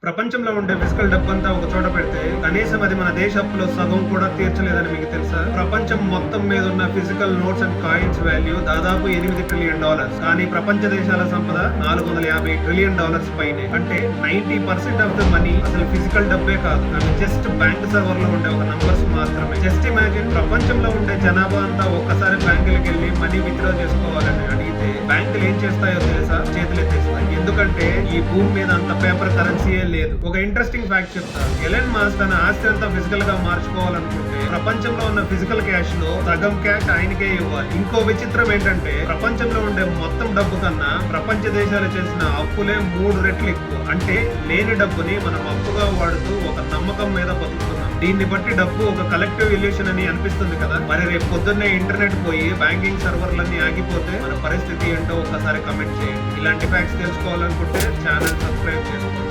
ప్రపంచంలో ఉండే ఫిజికల్ డబ్బంతా ఒక చోట పెడితే కనీసం అది మన దేశ అప్పులో సగం కూడా తీర్చలేదని మీకు తెలుసా? ప్రపంచం మొత్తం మీద ఉన్న physical notes and coins value దాదాపు $8 ట్రిలియన్. కానీ ప్రపంచ దేశాల సంపద $450 ట్రిలియన్ పైనే. అంటే 90% ఆఫ్ ద మనీ అసలు ఫిజికల్ డబ్బే కాదు, అవి జస్ట్ బ్యాంక్ సర్వర్ లో ఉండే ఒక నంబర్స్ మాత్రమే. జస్ట్ ఇమాజిన్, ప్రపంచంలో ఉండే జనాభా అంతా ఒక్కసారి బ్యాంకులకు వెళ్ళి మనీ విత్డ్రా చేసుకోవాలని అడిగితే బ్యాంకులు ఏం చేస్తాయో తెలుసా? చేతులు ఎత్తేస్తాయి. ఎందుకంటే ఈ భూమి మీద అంత పేపర్ కరెన్సీయే లేదు. ఒక ఇంట్రెస్టింగ్ ఫ్యాక్ట్ చెప్తాను. ఎలన్ మాస్క్ తన ఆస్తి అంతా ఫిజికల్ గా మార్చుకోవాలనుకుంటే ప్రపంచంలో ఉన్న ఫిజికల్ క్యాష్ లో సగం క్యాష్ ఆయనకే ఇవ్వాలి. ఇంకో విచిత్రం ఏంటంటే ప్రపంచంలో ఉండే మొత్తం డబ్బు కన్నా ప్రపంచ దేశాలు చేసిన అప్పులే 3 రెట్లు ఎక్కువ. అంటే లేని డబ్బుని మనం అప్పుగా వాడుతూ ఒక నమ్మకం మీద బతుకుతున్నాం. దీన్ని బట్టి డబ్బు ఒక కలెక్టివ్ ఇల్యూషన్ అని అనిపిస్తుంది కదా. మరి రేపు పొద్దున్నే ఇంటర్నెట్ పోయి బ్యాంకింగ్ సర్వర్లన్నీ ఆగిపోతే మన పరిస్థితి ఏంటో ఒక్కసారి కమెంట్ చేయండి. ఇలాంటి ఫ్యాక్ట్స్ తెలుసుకోవాలనుకుంటే ఛానల్ సబ్స్క్రైబ్ చేసుకోండి.